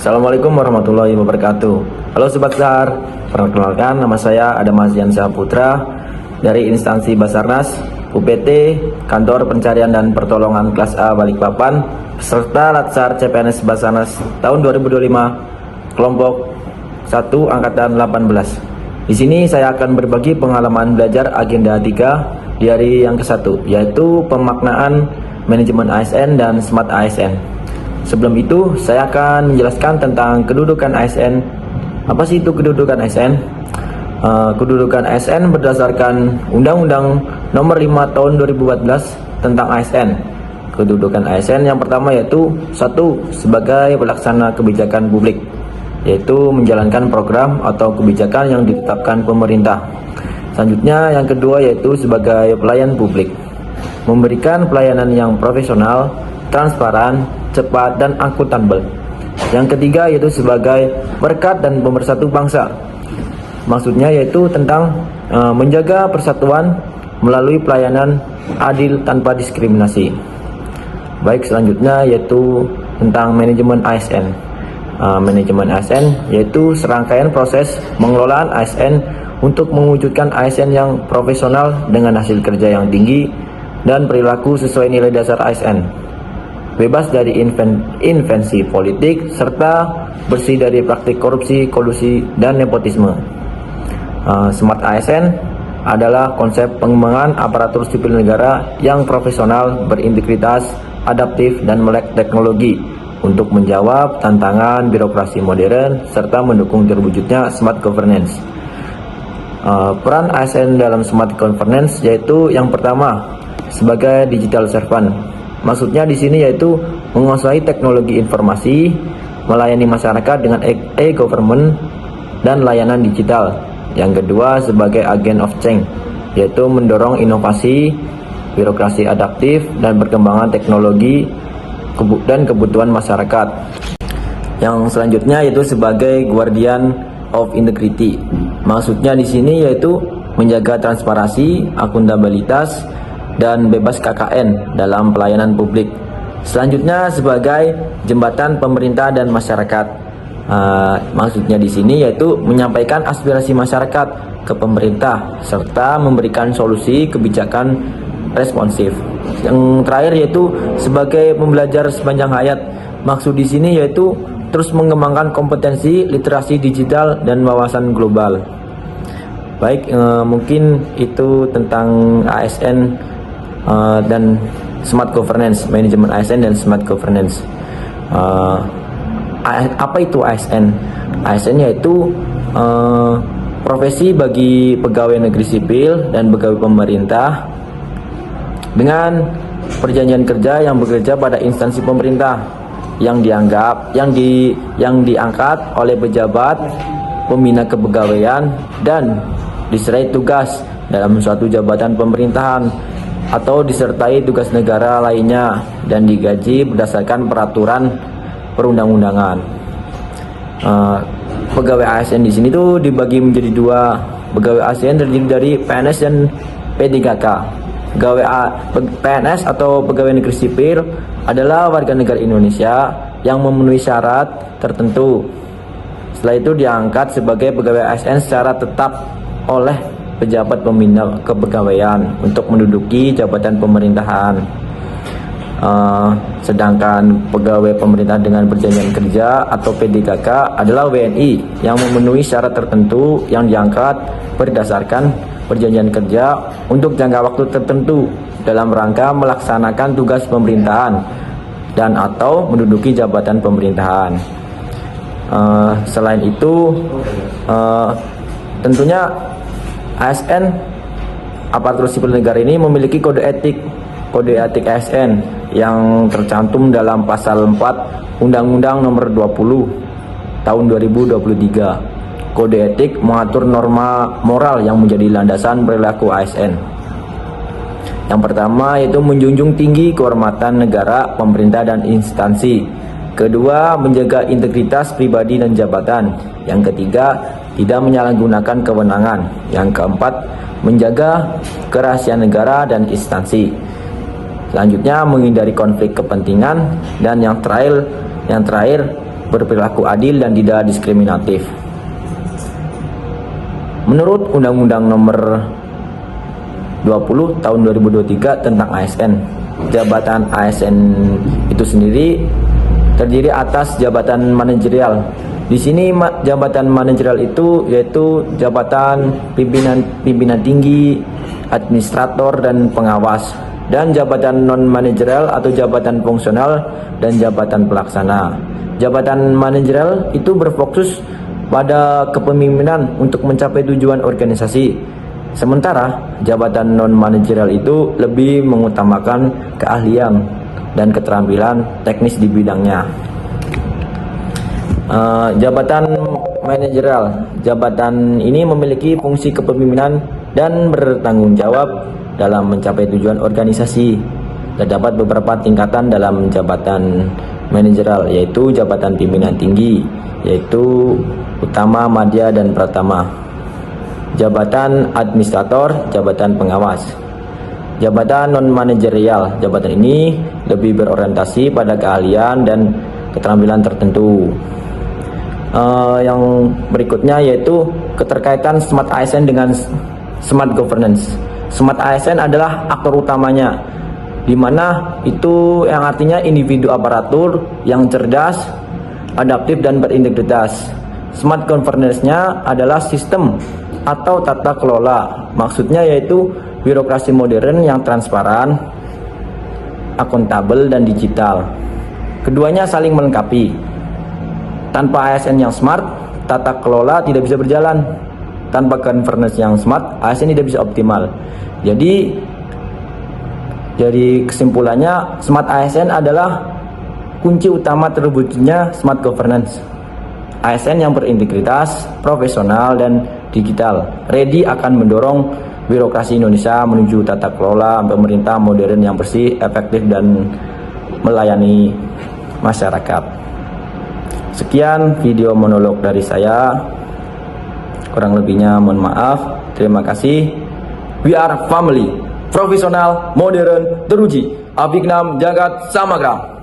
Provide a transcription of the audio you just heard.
Assalamualaikum warahmatullahi wabarakatuh. Halo Sobat Sar, perkenalkan nama saya Adam Azian Saputra dari instansi Basarnas, UPT, Kantor Pencarian dan Pertolongan Kelas A Balikpapan, peserta Latsar CPNS Basarnas tahun 2025, kelompok 1 angkatan 18. Di sini saya akan berbagi pengalaman belajar agenda 3 di hari yang ke-1, yaitu pemaknaan manajemen ASN dan Smart ASN. Sebelum itu, saya akan menjelaskan tentang kedudukan ASN. Apa sih itu kedudukan ASN? Kedudukan ASN berdasarkan Undang-Undang Nomor 5 Tahun 2014 tentang ASN. Kedudukan ASN yang pertama yaitu 1. Sebagai pelaksana kebijakan publik, yaitu menjalankan program atau kebijakan yang ditetapkan pemerintah. Selanjutnya yang kedua yaitu sebagai pelayan publik, memberikan pelayanan yang profesional, transparan, cepat, dan akuntabel. Yang ketiga yaitu sebagai berkat dan pemersatu bangsa. Maksudnya yaitu tentang menjaga persatuan melalui pelayanan adil tanpa diskriminasi. Baik, selanjutnya yaitu tentang manajemen ASN. Manajemen ASN yaitu serangkaian proses pengelolaan ASN untuk mewujudkan ASN yang profesional dengan hasil kerja yang tinggi dan perilaku sesuai nilai dasar ASN, bebas dari invensi politik, serta bersih dari praktik korupsi, kolusi, dan nepotisme. Smart ASN adalah konsep pengembangan aparatur sipil negara yang profesional, berintegritas, adaptif, dan melek teknologi untuk menjawab tantangan birokrasi modern serta mendukung terwujudnya smart governance. Peran ASN dalam smart governance yaitu yang pertama, sebagai digital servant. Maksudnya di sini yaitu menguasai teknologi informasi, melayani masyarakat dengan e-government dan layanan digital. Yang kedua sebagai agent of change, yaitu mendorong inovasi, birokrasi adaptif, dan perkembangan teknologi dan kebutuhan masyarakat. Yang selanjutnya yaitu sebagai guardian of integrity. Maksudnya di sini yaitu menjaga transparansi, akuntabilitas, dan bebas KKN dalam pelayanan publik. Selanjutnya sebagai jembatan pemerintah dan masyarakat. Maksudnya di sini yaitu menyampaikan aspirasi masyarakat ke pemerintah serta memberikan solusi kebijakan responsif. Yang terakhir yaitu sebagai pembelajar sepanjang hayat. Maksud di sini yaitu terus mengembangkan kompetensi literasi digital dan wawasan global. Baik, mungkin itu tentang ASN dan smart governance, manajemen ASN dan smart governance. Apa itu ASN? ASN yaitu profesi bagi pegawai negeri sipil dan pegawai pemerintah dengan perjanjian kerja yang bekerja pada instansi pemerintah yang diangkat oleh pejabat pembina kepegawaian dan diserai tugas dalam suatu jabatan pemerintahan atau disertai tugas negara lainnya dan digaji berdasarkan peraturan perundang-undangan. Pegawai ASN di sini tuh dibagi menjadi dua. Pegawai ASN terdiri dari PNS dan P3K. Pegawai PNS atau pegawai negeri sipil adalah warga negara Indonesia yang memenuhi syarat tertentu. Setelah itu diangkat sebagai pegawai ASN secara tetap oleh pejabat pembina kepegawaian untuk menduduki jabatan pemerintahan. Sedangkan pegawai pemerintah dengan perjanjian kerja atau P3K adalah WNI yang memenuhi syarat tertentu yang diangkat berdasarkan perjanjian kerja untuk jangka waktu tertentu dalam rangka melaksanakan tugas pemerintahan dan atau menduduki jabatan pemerintahan. Selain itu, tentunya ASN aparatur sipil negara ini memiliki kode etik ASN yang tercantum dalam pasal 4 Undang-Undang Nomor 20 Tahun 2023. Kode etik mengatur norma moral yang menjadi landasan perilaku ASN. Yang pertama yaitu menjunjung tinggi kehormatan negara, pemerintah, dan instansi. Kedua, menjaga integritas pribadi dan jabatan. Yang ketiga, tidak menyalahgunakan kewenangan. Yang keempat, menjaga kerahasiaan negara dan instansi. Selanjutnya, menghindari konflik kepentingan. Dan yang terakhir berperilaku adil dan tidak diskriminatif. Menurut Undang-Undang Nomor 20 Tahun 2023 tentang ASN, jabatan ASN itu sendiri terdiri atas jabatan manajerial. Di sini jabatan manajerial itu yaitu jabatan pimpinan tinggi, administrator dan pengawas, dan jabatan non manajerial atau jabatan fungsional dan jabatan pelaksana. Jabatan manajerial itu berfokus pada kepemimpinan untuk mencapai tujuan organisasi. Sementara jabatan non manajerial itu lebih mengutamakan keahlian dan keterampilan teknis di bidangnya. Jabatan manajerial, jabatan ini memiliki fungsi kepemimpinan dan bertanggung jawab dalam mencapai tujuan organisasi. Terdapat beberapa tingkatan dalam jabatan manajerial, yaitu jabatan pimpinan tinggi, yaitu utama, madya, dan pratama. Jabatan administrator, jabatan pengawas. Jabatan non manajerial, jabatan ini lebih berorientasi pada keahlian dan keterampilan tertentu. Yang berikutnya yaitu keterkaitan Smart ASN dengan Smart Governance. Smart ASN adalah aktor utamanya, di mana itu yang artinya individu aparatur yang cerdas, adaptif, dan berintegritas. Smart Governance-nya adalah sistem atau tata kelola, maksudnya yaitu birokrasi modern yang transparan, akuntabel, dan digital. Keduanya saling melengkapi. Tanpa ASN yang smart, tata kelola tidak bisa berjalan. Tanpa governance yang smart, ASN tidak bisa optimal. Jadi kesimpulannya, smart ASN adalah kunci utama terwujudnya smart governance. ASN yang berintegritas, profesional, dan digital ready akan mendorong birokrasi Indonesia menuju tata kelola pemerintah modern yang bersih, efektif, dan melayani masyarakat. Sekian video monolog dari saya, kurang lebihnya mohon maaf. Terima kasih. We are family, profesional, modern, teruji, Abhignam Jagat Samagram.